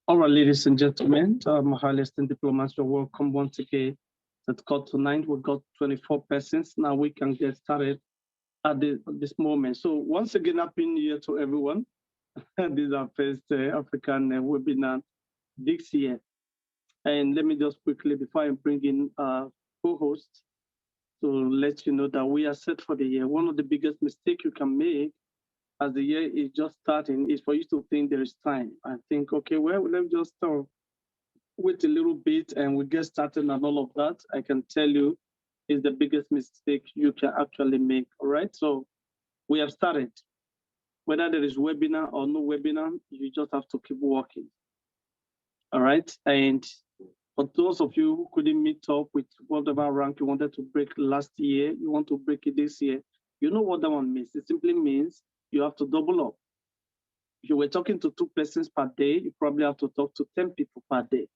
All right, ladies and gentlemen, highly esteemed diplomats, you're welcome once again. That got tonight, we got 24 persons. Now we can get started at this moment. So once again, happy New Year to everyone. This is our first African webinar this year. And let me just quickly, before I bring in co-host, to let you know that we are set for the year. One of the biggest mistakes you can make as the year is just starting is for you to think there is time. I think, okay, well, let me just wait a little bit and we get started and all of that. I can tell you is the biggest mistake you can actually make. All right. So we have started. Whether there is webinar or no webinar, you just have to keep working. All right. And for those of you who couldn't meet up with whatever rank you wanted to break last year, you want to break it this year, you know what that one means. It simply means you have to double up. If you were talking to 2 persons per day, you probably have to talk to 10 people per day.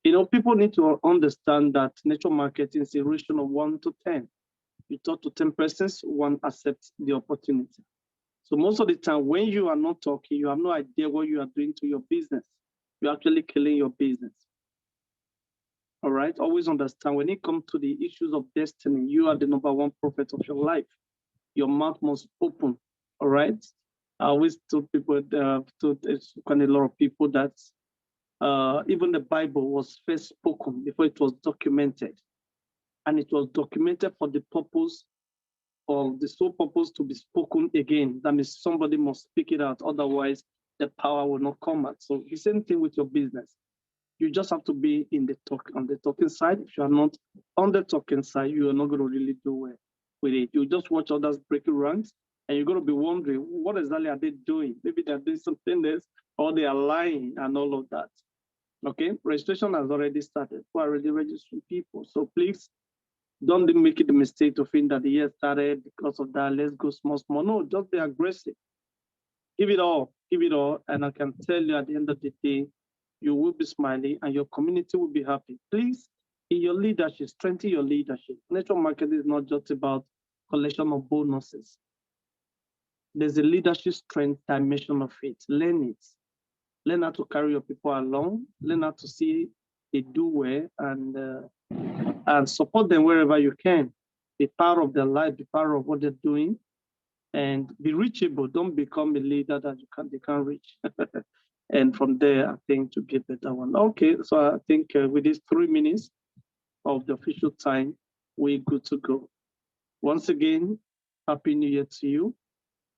You know, people need to understand that network marketing is a ratio of 1 to 10. You talk to 10 persons, 1 accepts the opportunity. So most of the time, when you are not talking, you have no idea what you are doing to your business. You're actually killing your business. All right. Always understand when it comes to the issues of destiny, you are the number 1 prophet of your life. Your mouth must open. All right. I always told people, told a lot of people that even the Bible was first spoken before it was documented. And it was documented for the purpose of the sole purpose to be spoken again. That means somebody must speak it out. Otherwise, the power will not come out. So the same thing with your business. You just have to be in the on the talking side. If you are not on the talking side, you are not going to really do well with it. You just watch others breaking ranks, and you're going to be wondering, what exactly are they doing? Maybe they're doing something else, or they are lying and all of that. Okay, registration has already started. We're already registering people. So please don't make it the mistake to think that the year started because of that. Let's go small, small. No, just be aggressive. Give it all, and I can tell you at the end of the day, you will be smiling and your community will be happy. Please, in your leadership, strengthen your leadership. Network marketing is not just about collection of bonuses. There's a leadership strength dimension of it. Learn it. Learn how to carry your people along. Learn how to see they do well and support them wherever you can. Be part of their life, be part of what they're doing, and be reachable. Don't become a leader that they can't reach. And from there, I think to get better one. Okay, so I think with these 3 minutes of the official time, we're good to go. Once again, Happy New Year to you.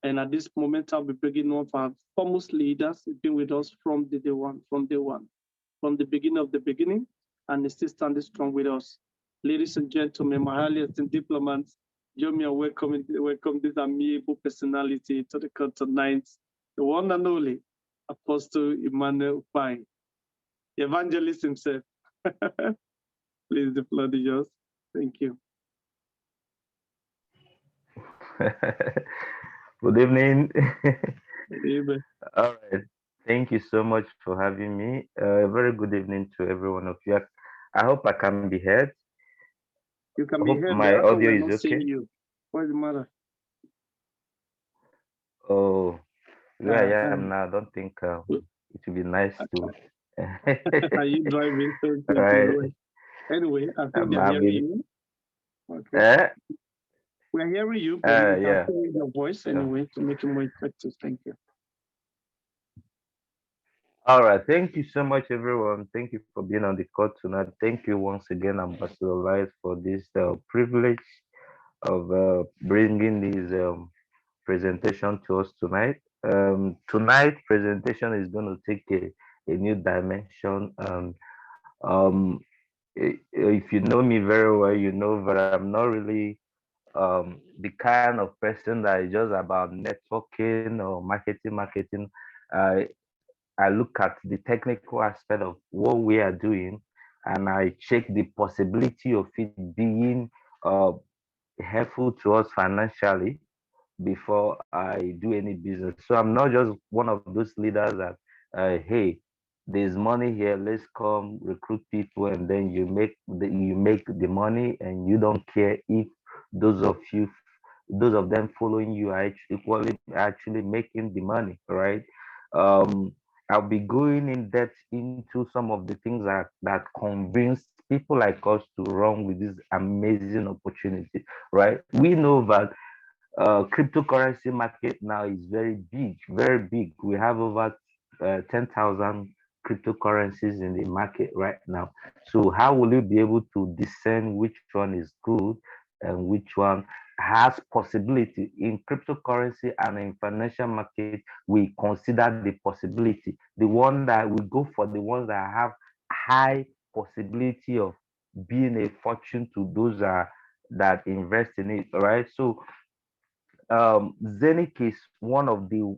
And at this moment, I'll be bringing one of our foremost leaders. He's been with us from day one, from the beginning of the beginning, and he's still standing strong with us. Ladies and gentlemen, my highly esteemed diplomats, join me and welcome this amiable personality to the call tonight, the one and only Apostle Emmanuel Ukpai, the evangelist himself. Please, the floor is yours. Thank you. Good evening. Good evening. All right. Thank you so much for having me. A very good evening to every one of you. I hope I can be heard. You I can be hope heard, my but how come audio we're is not seeing okay. you? What's the matter? Oh, where I am Uh-huh. now, I don't think it would be nice to. Are you driving? All Okay, right. anyway. Anyway, I think I'm they're hearing having. you. Okay. Uh, We're hearing you, but we can yeah. hear your voice Sure. anyway to make it more effective. Thank you. All right. Thank you so much, everyone. Thank you for being on the call tonight. Thank you once again, Ambassador Light, for this privilege of bringing this presentation to us tonight. Tonight presentation is going to take a new dimension. If you know me very well, you know that I'm not really the kind of person that is just about networking or marketing. I I look at the technical aspect of what we are doing, and I check the possibility of it being helpful to us financially before I do any business. So I'm not just one of those leaders that, hey, there's money here, let's come recruit people, and then you make the money, and you don't care if those of you, those of them following you are equally actually making the money, right? Um, I'll be going in depth into some of the things that convince people like us to run with this amazing opportunity, right? We know that cryptocurrency market now is very big, very big. We have over 10,000 cryptocurrencies in the market right now. So how will you be able to discern which one is good and which one has possibility? In cryptocurrency and in financial market, we consider the possibility, the one that we go for, the ones that have high possibility of being a fortune to those that invest in it, right? So Zeniq is one of the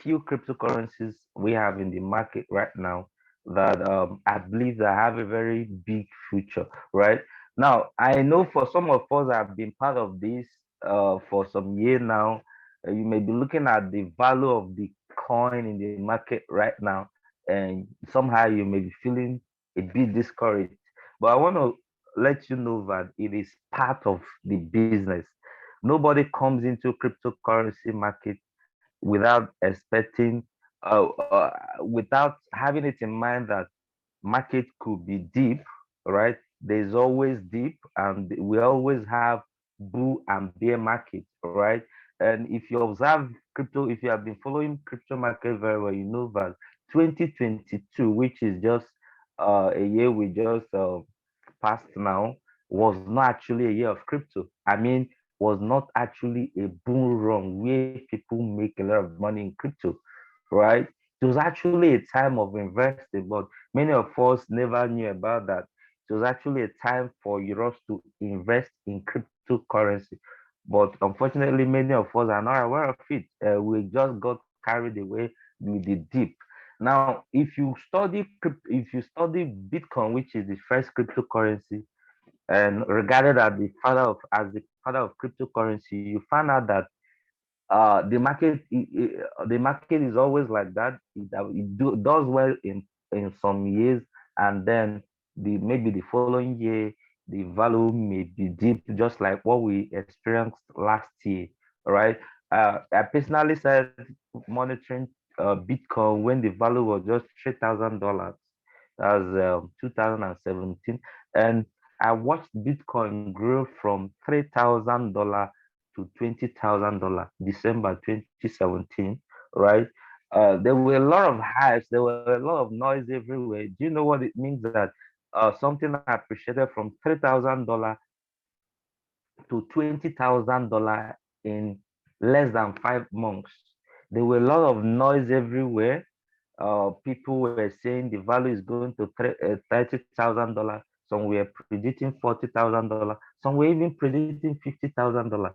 few cryptocurrencies we have in the market right now that I believe that have a very big future. Right now, I know for some of us that have been part of this for some year now, you may be looking at the value of the coin in the market right now, and somehow you may be feeling a bit discouraged. But I want to let you know that it is part of the business. Nobody comes into cryptocurrency market without expecting, without having it in mind that market could be deep, right? There's always deep, and we always have bull and bear market, right? And if you observe crypto, if you have been following crypto market very well, you know that 2022, which is just a year we just passed now, was not actually a year of crypto. I mean, was not actually a bull run where people make a lot of money in crypto, right? It was actually a time of investing, but many of us never knew about that. It was actually a time for us to invest in cryptocurrency. But unfortunately, many of us are not aware of it. We just got carried away with the dip. Now, if you study Bitcoin, which is the first cryptocurrency, and regarded as the father of cryptocurrency, you find out that the market is always like that. Does well in some years, and then the maybe the following year the value may be deep, just like what we experienced last year, right? I personally started monitoring Bitcoin when the value was just $3,000. That was 2017, and I watched Bitcoin grow from $3,000 to $20,000 December 2017, right? There were a lot of hypes, there were a lot of noise everywhere. Do you know what it means that something I appreciated from $3,000 to $20,000 in less than 5 months? There were a lot of noise everywhere. People were saying the value is going to $30,000. Some were predicting $40,000. Some were even predicting $50,000.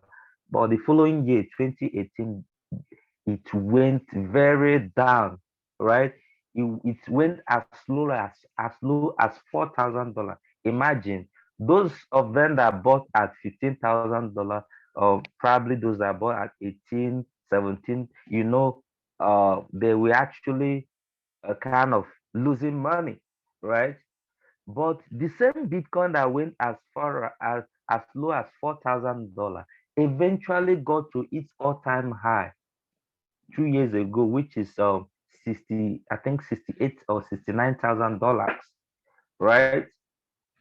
But the following year, 2018, it went very down, right? It went as low as $4,000. Imagine those of them that bought at $15,000, or probably those that bought at 18, 17, they were actually kind of losing money, right? But the same Bitcoin that went as low as $4,000 eventually got to its all-time high 2 years ago, which is 68 or $69,000, right?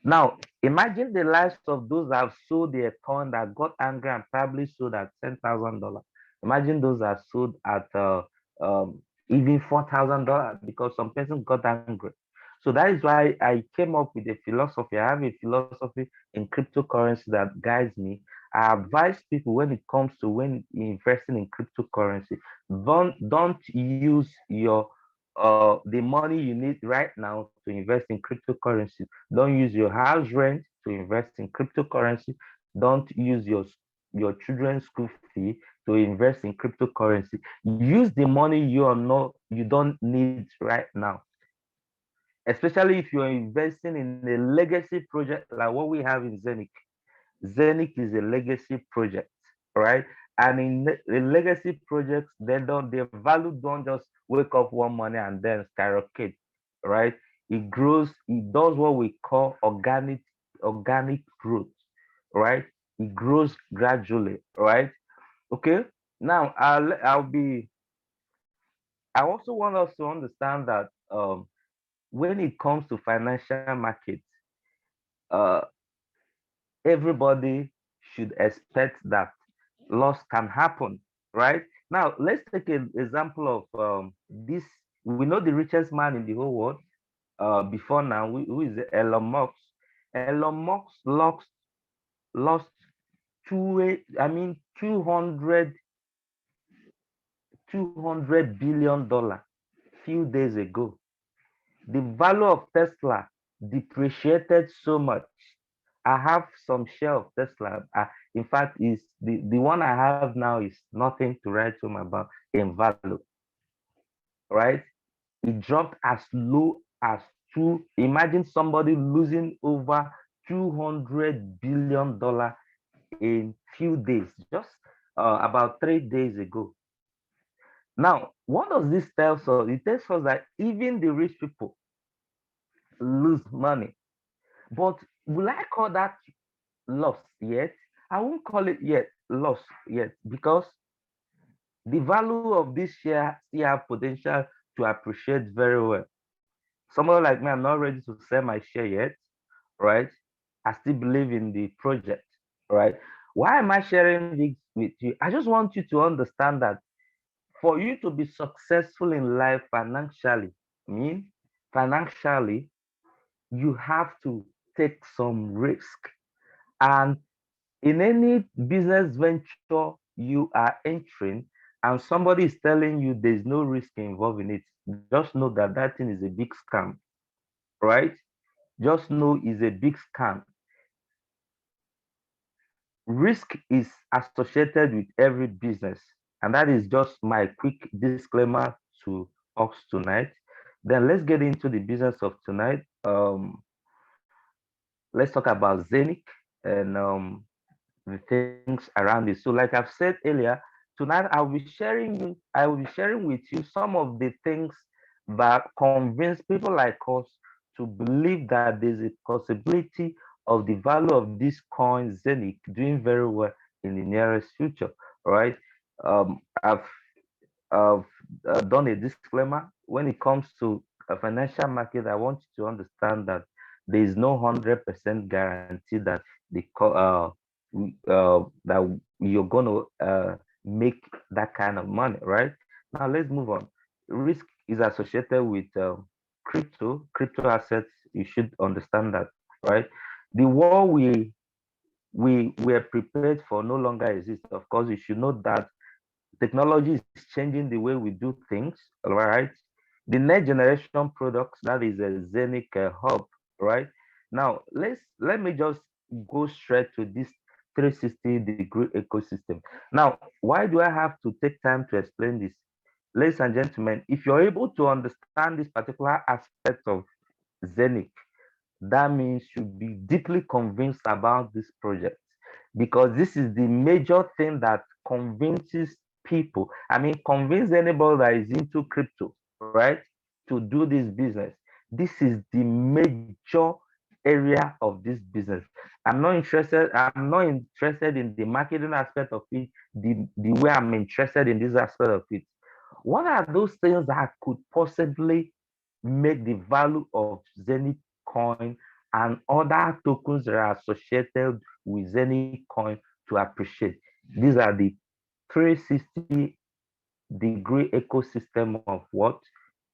Now, imagine the lives of those that have sold their coin that got angry and probably sold at $10,000. Imagine those that sold at even $4,000 because some person got angry. So that is why I came up with a philosophy. I have a philosophy in cryptocurrency that guides me. I advise people when it comes to when investing in cryptocurrency, don't use your the money you need right now to invest in cryptocurrency. Don't use your house rent to invest in cryptocurrency. Don't use your children's school fee to invest in cryptocurrency. Use the money you don't need right now, especially if you're investing in a legacy project like what we have in Zeniq. Zeniq is a legacy project, right? And in legacy projects, their value don't just wake up one morning and then skyrocket, right? It grows, it does what we call organic growth, right? It grows gradually, right? Okay. Now I also want us to understand that when it comes to financial markets, uh, everybody should expect that loss can happen, right? Now, let's take an example of this. We know the richest man in the whole world before now, who is Elon Musk. Elon Musk lost I mean, 200 billion dollar few days ago. The value of Tesla depreciated so much. I have some share of Tesla. In fact, is the one I have now is nothing to write home about in value, right? It dropped as low as two. Imagine somebody losing over $200 billion in few days, just about 3 days ago. Now, what does this tell us? It tells us that even the rich people lose money. But will I call that loss yet? I won't call it yet loss yet because the value of this share still have potential to appreciate very well. Someone like me, I'm not ready to sell my share yet, right? I still believe in the project, right? Why am I sharing this with you? I just want you to understand that for you to be successful in life financially, I mean, financially, you have to take some risk. And in any business venture you are entering, and somebody is telling you there's no risk involved in it, just know that that thing is a big scam, right? Just know it's a big scam. Risk is associated with every business, and that is just my quick disclaimer to us tonight. Then let's get into the business of tonight. Let's talk about Zeniq and the things around it. So, like I've said earlier, tonight I will be sharing with you some of the things that convince people like us to believe that there's a possibility of the value of this coin Zeniq doing very well in the nearest future. All right. I've done a disclaimer when it comes to a financial market. I want you to understand that there is no 100% guarantee that that you're going to make that kind of money, right? Now let's move on. Risk is associated with crypto assets. You should understand that, right? The war we were prepared for no longer exists. Of course, you should know that technology is changing the way we do things, all right? The next generation products, that is a Zeniq hub, right? Now, let me just go straight to this 360-degree ecosystem. Now, why do I have to take time to explain this? Ladies and gentlemen, if you're able to understand this particular aspect of Zeniq, that means you be deeply convinced about this project because this is the major thing that convinces people. I mean, convince anybody that is into crypto, right, to do this business. This is the major area of this business. I'm not interested in the marketing aspect of it, the way I'm interested in this aspect of it. What are those things that could possibly make the value of Zenith coin and other tokens that are associated with Zenith coin to appreciate? These are the 360-degree ecosystem of what?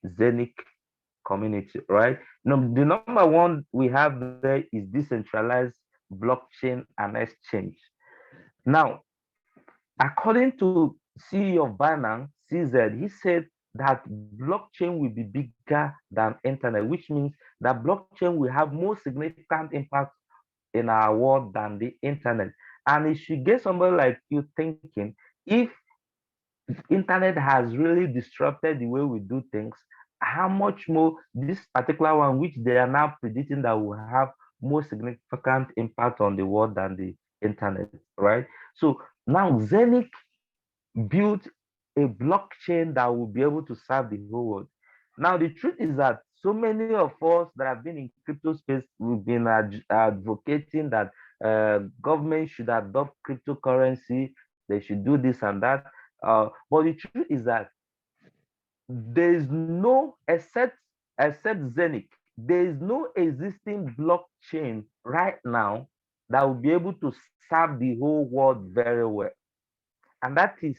Zeniq community, right? Now, the number one we have there is decentralized blockchain and exchange. Now, according to CEO of Binance, CZ, he said that blockchain will be bigger than internet, which means that blockchain will have more significant impact in our world than the internet. And it should get somebody like you thinking, if internet has really disrupted the way we do things, how much more this particular one, which they are now predicting that will have more significant impact on the world than the internet, right? So now Zeniq built a blockchain that will be able to serve the whole world. Now, the truth is that so many of us that have been in crypto space, we've been advocating that government should adopt cryptocurrency, they should do this and that. But the truth is that there is no, except Zeniq, there is no existing blockchain right now that will be able to serve the whole world very well. And that is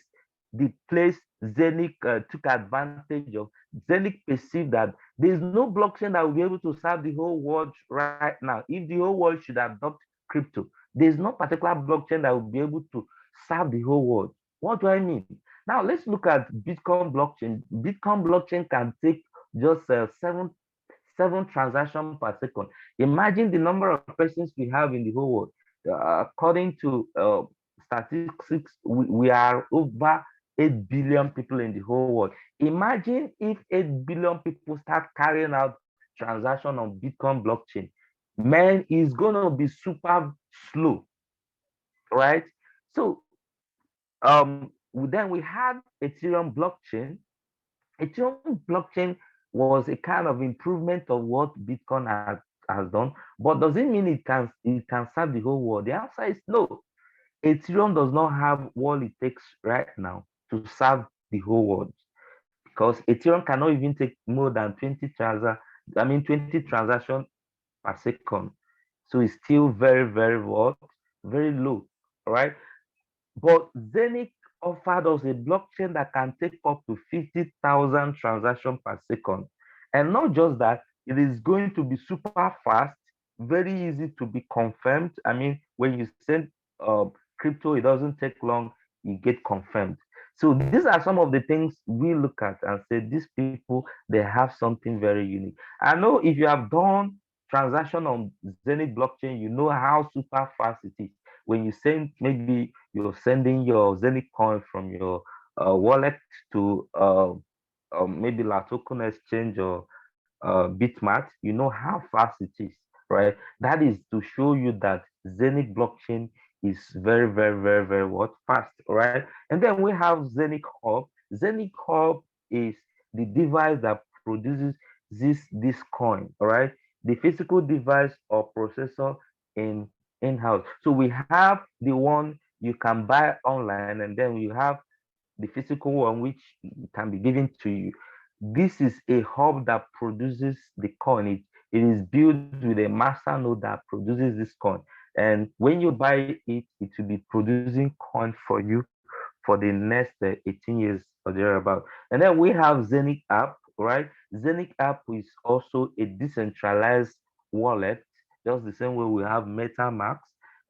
the place Zeniq took advantage of. Zeniq perceived that there is no blockchain that will be able to serve the whole world right now. If the whole world should adopt crypto, there is no particular blockchain that will be able to serve the whole world. What do I mean? Now let's look at Bitcoin blockchain. Bitcoin blockchain can take just seven transactions per second. Imagine the number of persons we have in the whole world. According to statistics, we are over 8 billion people in the whole world. Imagine if 8 billion people start carrying out transaction on Bitcoin blockchain. Man, it's going to be super slow, right? So then we had Ethereum blockchain. Ethereum blockchain was a kind of improvement of what Bitcoin has done, but does it mean it can serve the whole world? The answer is no. Ethereum does not have what it takes right now to serve the whole world, because Ethereum cannot even take more than 20 transactions per second. So it's still very, very what? Very low. All right. But Zeniq offered us a blockchain that can take up to 50,000 transactions per second. And not just that, it is going to be super fast, very easy to be confirmed. I mean, when you send crypto, it doesn't take long, you get confirmed. So these are some of the things we look at and say these people, they have something very unique. I know if you have done transaction on Zeniq blockchain, you know how super fast it is. When you send, maybe you're sending your Zeniq coin from your wallet to maybe La Token Exchange or Bitmart, you know how fast it is, right? That is to show you that Zeniq blockchain is very, very, very, very what fast, right? And then we have Zeniq Hub. Zeniq Hub is the device that produces this coin, all right? The physical device or processor in-house. So we have the one you can buy online, and then you have the physical one which can be given to you. This is a hub that produces the coin. It is built with a master node that produces this coin. And when you buy it, it will be producing coin for you for the next 18 years or thereabout. And then we have Zeniq app, right? Zeniq app is also a decentralized wallet, just the same way we have MetaMask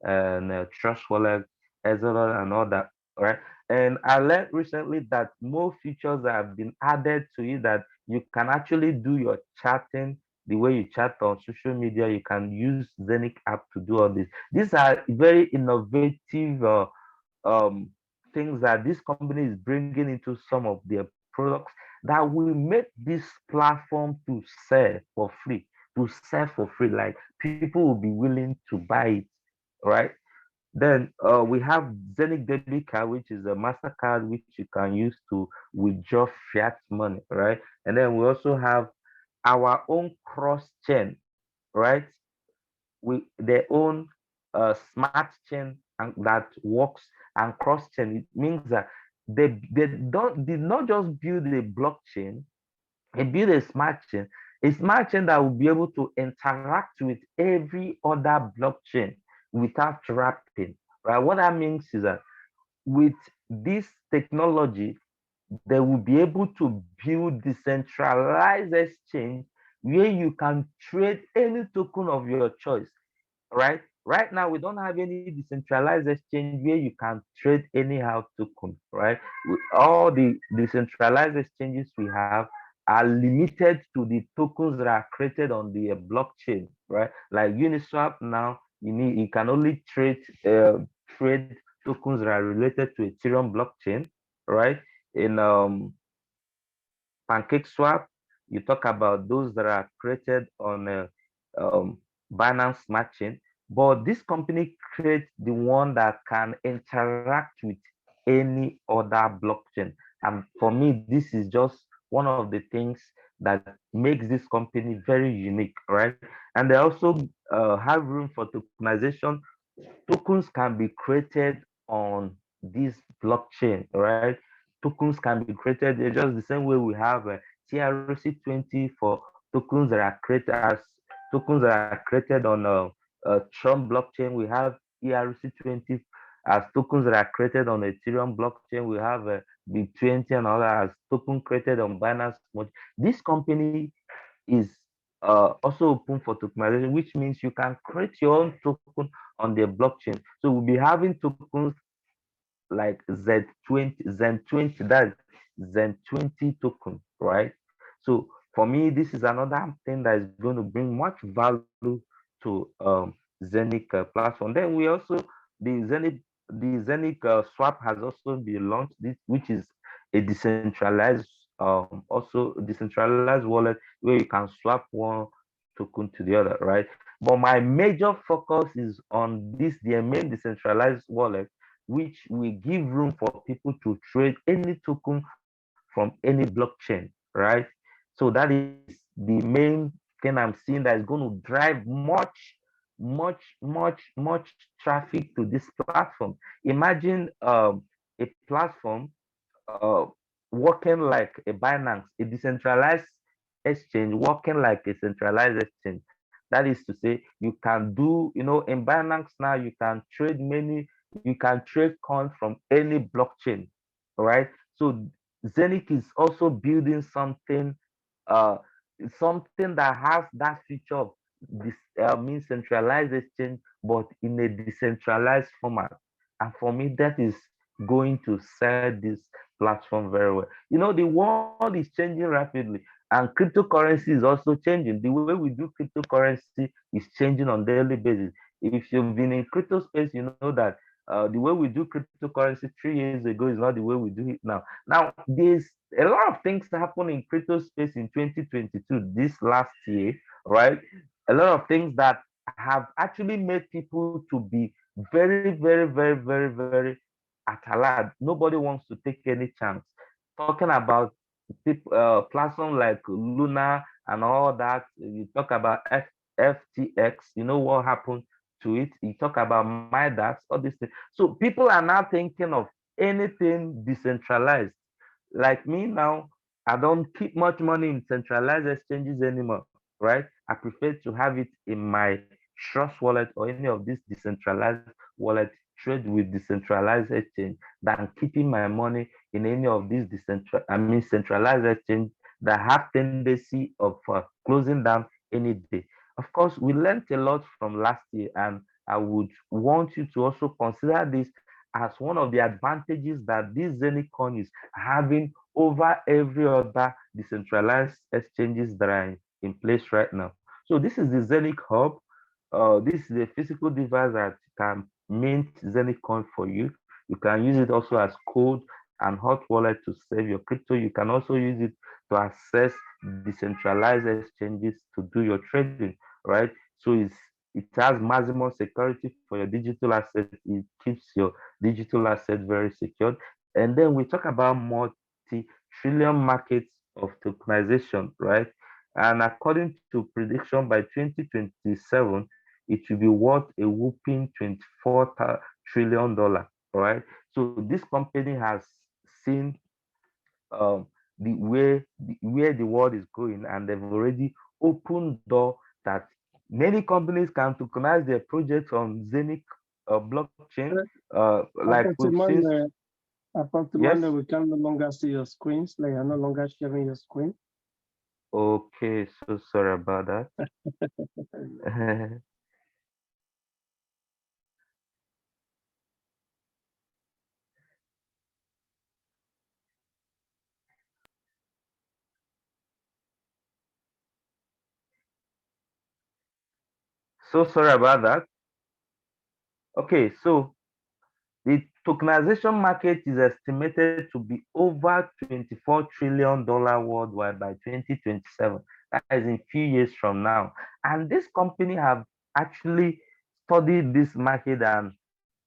and Trust Wallet, Ether, and all that, right? And I learned recently that more features have been added to it, that you can actually do your chatting the way you chat on social media. You can use Zeniq app to do all this. These are very innovative um, things that this company is bringing into some of their products that will make this platform to sell for free, to sell for free. Like people will be willing to buy it, right? Then we have Zeniq debit card, which is a MasterCard which you can use to withdraw fiat money, right? And then we also have our own cross chain, right? We their own smart chain and that works, and cross chain. It means that they don't did not just build a blockchain, they build a smart chain that will be able to interact with every other blockchain without wrapping. Right? What that means is that with this technology, they will be able to build decentralized exchange where you can trade any token of your choice, right? Right now, we don't have any decentralized exchange where you can trade anyhow token, right? All the decentralized exchanges we have are limited to the tokens that are created on the blockchain, right? Like Uniswap now, you can only trade tokens that are related to Ethereum blockchain, right? In PancakeSwap, you talk about those that are created on um, Binance Smart Chain, but this company creates the one that can interact with any other blockchain. And for me, this is just one of the things that makes this company very unique, right? And they also have room for tokenization. Tokens can be created on this blockchain, right? tokens can be created just the same way we have TRC20 for tokens that are created as tokens that are created on Tron blockchain. We have ERC20 as tokens that are created on Ethereum blockchain. We have B20 and other as token created on Binance Smart. This company is also open for tokenization, which means you can create your own token on the blockchain. So we'll be having tokens like Z20, Zen20, that's Zen20 token, right? So for me, this is another thing that is going to bring much value to Zeniq platform. Then we also the Zeniq swap has also been launched, this which is a decentralized also decentralized wallet where you can swap one token to the other, right? But my major focus is on this, their main decentralized wallet, which will give room for people to trade any token from any blockchain, right? So that is the main thing I'm seeing that is going to drive much traffic to this platform. Imagine a platform uh, working like a Binance, a decentralized exchange working like a centralized exchange. That is to say, you can do, in Binance now, you can trade you can trade coins from any blockchain, right? So Zeniq is also building uh, something that has that feature of this means centralized exchange, but in a decentralized format. And for me, that is going to sell this platform very well. The world is changing rapidly, and cryptocurrency is also changing. The way we do cryptocurrency is changing on daily basis. If you've been in crypto space, you know that the way we do cryptocurrency 3 years ago is not the way we do it now. Now, there's a lot of things happen in crypto space in 2022, this last year, right? A lot of things that have actually made people to be very, very, very, very, very at alert. Nobody wants to take any chance. Talking about platform like Luna and all that, you talk about FTX, you know what happened to it. You talk about MyDAX, all these things. So people are now thinking of anything decentralized. Like me now, I don't keep much money in centralized exchanges anymore, right? I prefer to have it in my Trust wallet or any of these decentralized wallet, trade with decentralized exchange, than keeping my money in any of these centralized exchange that have tendency of closing down any day. Of course, we learned a lot from last year, and I would want you to also consider this as one of the advantages that this Zeniq coin is having over every other decentralized exchanges that are in place right now. So this is the Zeniq Hub. This is a physical device that can mint Zeniq coin for you. You can use it also as code and hot wallet to save your crypto. You can also use it to access decentralized exchanges to do your trading, right? So it has maximum security for your digital asset. It keeps your digital asset very secured. And then we talk about multi-trillion markets of tokenization, right? And according to prediction by 2027, it will be worth a whooping $24 trillion, right? So this company has seen um, where the world is going, and they've already opened door that many companies can tokenize their projects on Zeniq blockchain. Uh, Like we've seen, Apostle yes. we can no longer see your screens. Like you're no longer sharing your screen. Okay, so sorry about that. So sorry about that. Okay, so the tokenization market is estimated to be over $24 trillion worldwide by 2027. That is in few years from now. And this company have actually studied this market and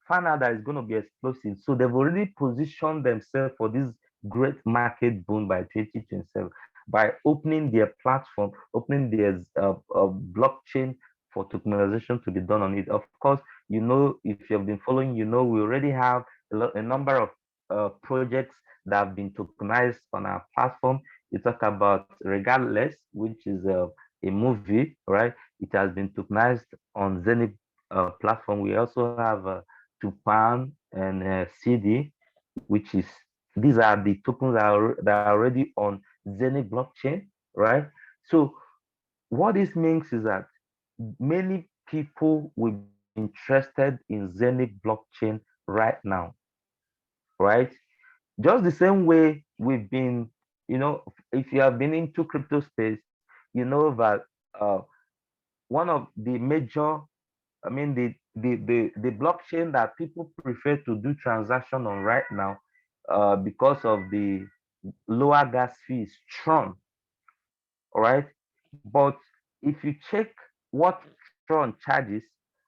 found out that it's going to be explosive. So they've already positioned themselves for this great market boom by 2027 by opening their platform, opening their blockchain for tokenization to be done on it. Of course, if you have been following, we already have a number of projects that have been tokenized on our platform. You talk about Regardless, which is a movie, right? It has been tokenized on Zeniq platform. We also have Tupan and CD, which is these are the tokens that are already on Zeniq blockchain, right? So what this means is that many people will be interested in Zeniq blockchain right now, right? Just the same way we've been, if you have been into crypto space, you know that uh, one of the major, I mean, the blockchain that people prefer to do transaction on right now, because of the lower gas fee is Tron, all right? But if you check what Tron charges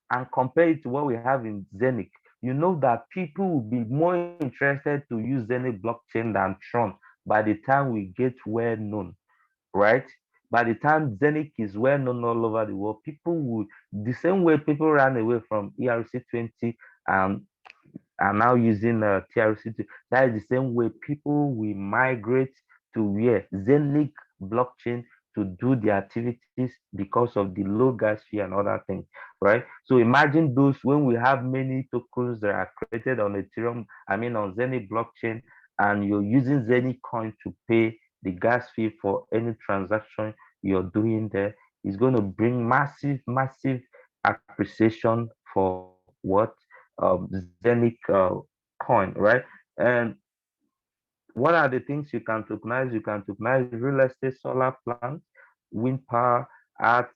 and compare it to what we have in Zeniq, you know that people will be more interested to use Zeniq blockchain than Tron by the time we get well known, right? By the time Zeniq is well known all over the world, people would, the same way people ran away from ERC20 and are now using TRC2. That is the same way people will migrate to where Zeniq blockchain to do the activities because of the low gas fee and other things, right? So imagine those when we have many tokens that are created on Ethereum, I mean on Zeniq blockchain, and you're using Zeniq coin to pay the gas fee for any transaction you're doing there, is going to bring massive, massive appreciation for what Zeniq coin, right? And what are the things you can tokenize? You can tokenize real estate, solar plants, wind power, art,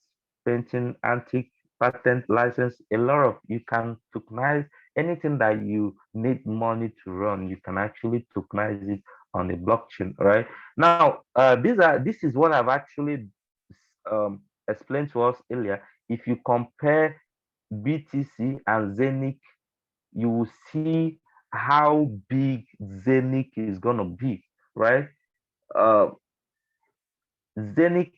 painting, antique, patent license. A lot of you can tokenize anything that you need money to run. You can actually tokenize it on the blockchain, right? Now, this is what I've actually explained to us earlier. If you compare BTC and Zeniq, you will see how big Zeniq is gonna be, right? Uh, Zeniq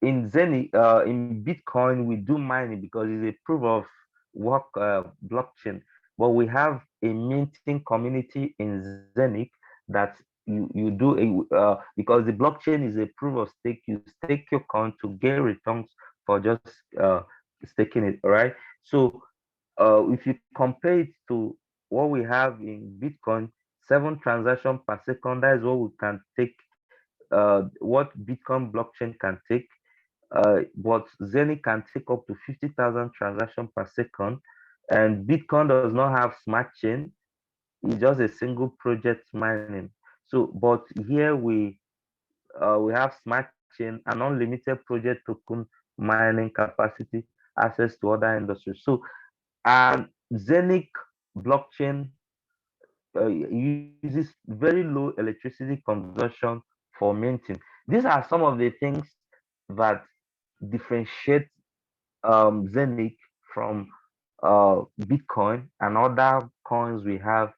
in Bitcoin we do mining because it's a proof of work blockchain, but we have a minting community in Zeniq that you do because the blockchain is a proof of stake. You stake your coin to get returns for just staking it, right? So if you compare it to what we have in Bitcoin, 7 transactions per second, that is what we can take, what Bitcoin blockchain can take. But Zeni can take up to 50,000 transactions per second. And Bitcoin does not have smart chain, it's just a single project mining. So, but here we have smart chain and unlimited project token mining capacity, access to other industries. So, and Zeniq blockchain uses very low electricity consumption for minting. These are some of the things that differentiate Zeniq from Bitcoin and other coins we have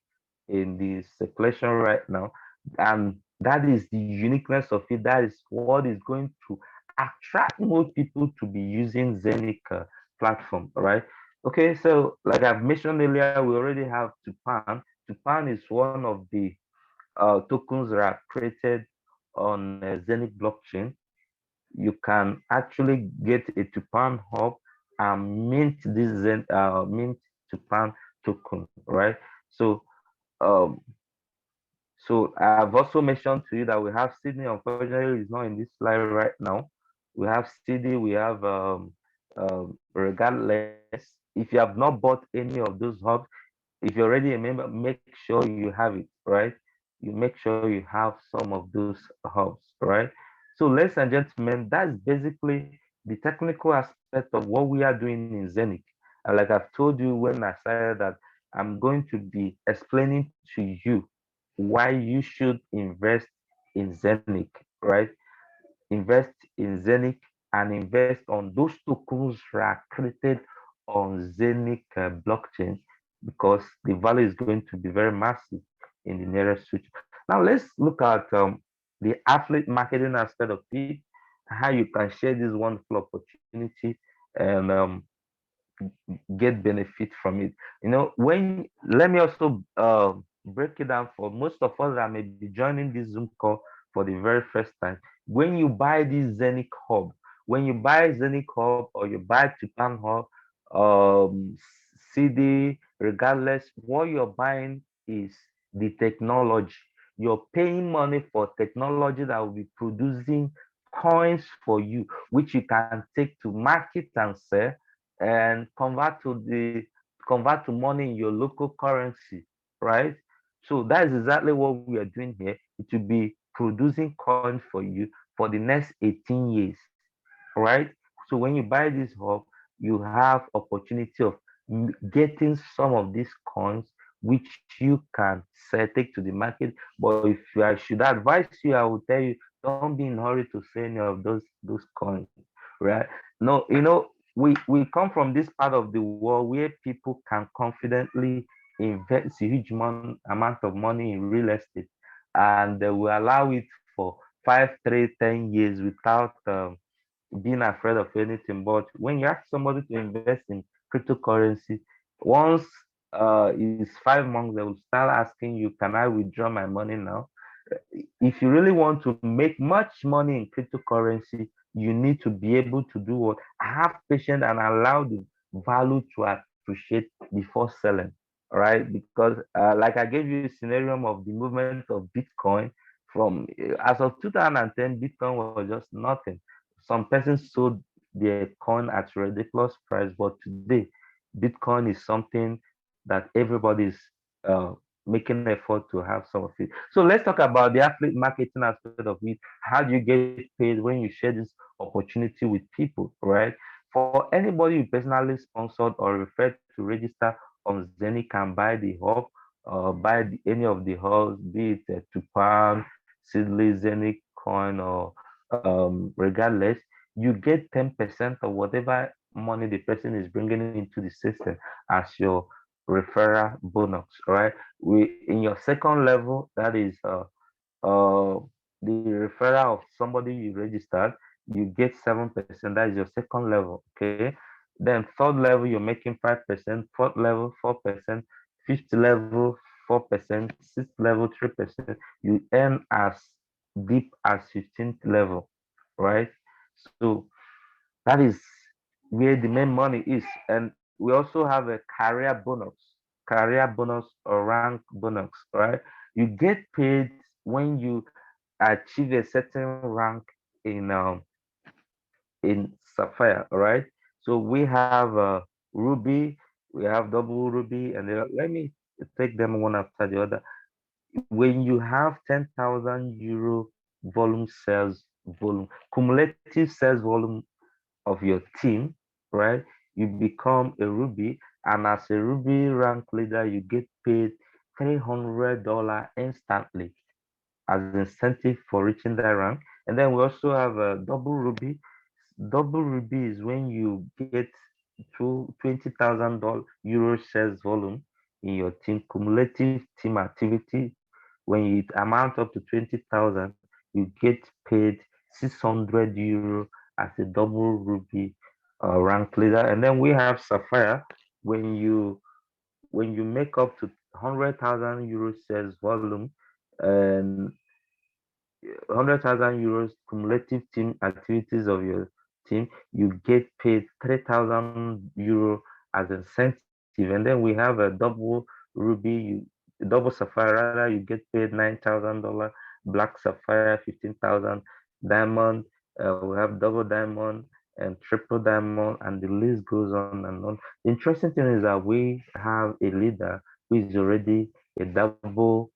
in the circulation right now. And that is the uniqueness of it. That is what is going to attract more people to be using Zeniq platform, right? Okay, so like I've mentioned earlier, we already have Tupan. Tupan is one of the tokens that are created on Zeniq blockchain. You can actually get a Tupan hub and mint this mint Tupan token, right? So um, so I've also mentioned to you that we have Sydney. Unfortunately, is not in this slide right now. We have CD, we have Regardless. If you have not bought any of those hubs, if you're already a member, make sure you have it, right? You make sure you have some of those hubs, right? So, ladies and gentlemen, that's basically the technical aspect of what we are doing in Zeniq. And like I've told you when I said that I'm going to be explaining to you why you should invest in Zeniq, right? Invest in Zeniq and invest on those tokens that are created on Zeniq blockchain because the value is going to be very massive in the nearest future. Now let's look at the affiliate marketing aspect of it, how you can share this wonderful opportunity and get benefit from it. When let me also break it down for most of us that may be joining this Zoom call for the very first time. When you buy this Zeniq Hub, when you buy Zeniq Hub or you buy Titan Hub, um, CD, regardless, what you're buying is the technology. You're paying money for technology that will be producing coins for you, which you can take to market and sell and convert to money in your local currency, right? So that is exactly what we are doing here. It will be producing coins for you for the next 18 years, right? So when you buy this hub, you have opportunity of getting some of these coins which you can sell, take to the market. But if I should advise you, I will tell you, don't be in a hurry to sell any of those coins, right? No, we come from this part of the world where people can confidently invest a huge amount of money in real estate, and they will allow it for 5, 3, 10 years without being afraid of anything. But when you ask somebody to invest in cryptocurrency, once it's 5 months, they will start asking you, "Can I withdraw my money now?" If you really want to make much money in cryptocurrency, you need to be able to do what? Have patience and allow the value to appreciate before selling. All right, because like I gave you a scenario of the movement of Bitcoin from as of 2010, Bitcoin was just nothing. Some persons sold their coin at ridiculous price, but today Bitcoin is something that everybody is uh, making effort to have some of it. So let's talk about the affiliate marketing aspect of it. How do you get paid when you share this opportunity with people, right? For anybody you personally sponsored or referred to register on Zeniq can buy the hub, any of the hubs, be it Tupan, Seedly, Zeniq coin, or regardless, you get 10% of whatever money the person is bringing into the system as your referral bonus, right? We in your second level, that is the referral of somebody you registered, you get 7%. That is your second level. Okay. Then third level, you're making 5%. Fourth level, 4%. Fifth level, 4%. Sixth level, 3%. You earn as deep as 15th level, right? So that is where the main money is. And we also have a career bonus or rank bonus, right? You get paid when you achieve a certain rank in Sapphire, all right? So we have Ruby, we have double Ruby, and let me take them one after the other. When you have 10,000 euro cumulative sales volume of your team, right? You become a Ruby, and as a Ruby rank leader, you get paid $300 instantly as incentive for reaching that rank. And then we also have a double Ruby. Double Ruby is when you get to 20,000 euro shares volume in your team, cumulative team activity. When it amount up to 20,000, you get paid 600 euro as a double Ruby rank leader. And then we have Sapphire. When you make up to 100,000 euro shares volume and 100,000 euros cumulative team activities of your team, you get paid 3,000 euro as incentive. And then we have a double ruby, double sapphire rather, you get paid $9,000, black sapphire 15,000, diamond, we have double diamond and triple diamond, and the list goes on and on. The interesting thing is that we have a leader who is already a double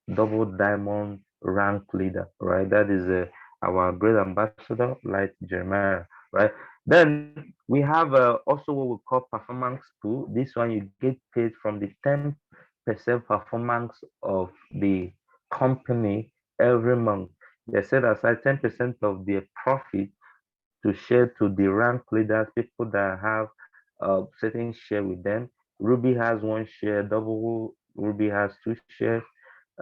diamond rank leader, right? That is our great ambassador, like Jeremiah, right? Then we have also what we call performance pool. This one you get paid from the 10% performance of the company every month. They set aside 10% of their profit to share to the rank leaders, people that have certain share with them. Ruby has one share, double Ruby has two shares,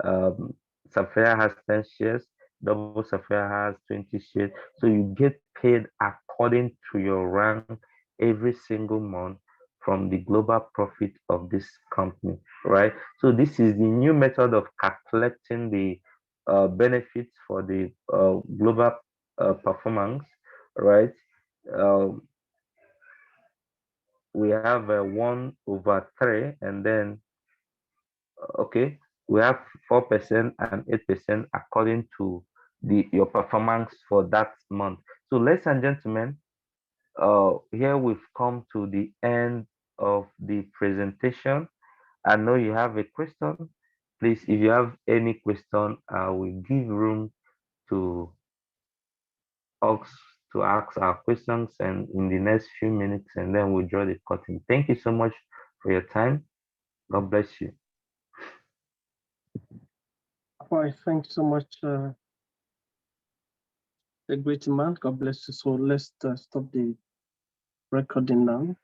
um, Sapphire has 10 shares, Double Sapphire has 20 shares. So you get paid according to your rank every single month from the global profit of this company, right? So this is the new method of calculating the benefits for the global performance, right? Um, we have 1/3, and then okay, we have 4% and 8% according to your performance for that month. So ladies and gentlemen, here we've come to the end of the presentation. I know you have a question. Please, if you have any question, I will give room to ask our questions and in the next few minutes, and then we'll draw the curtain. Thank you so much for your time. God bless you. Why, thanks so much, the great man. God bless you. So let's stop the recording now.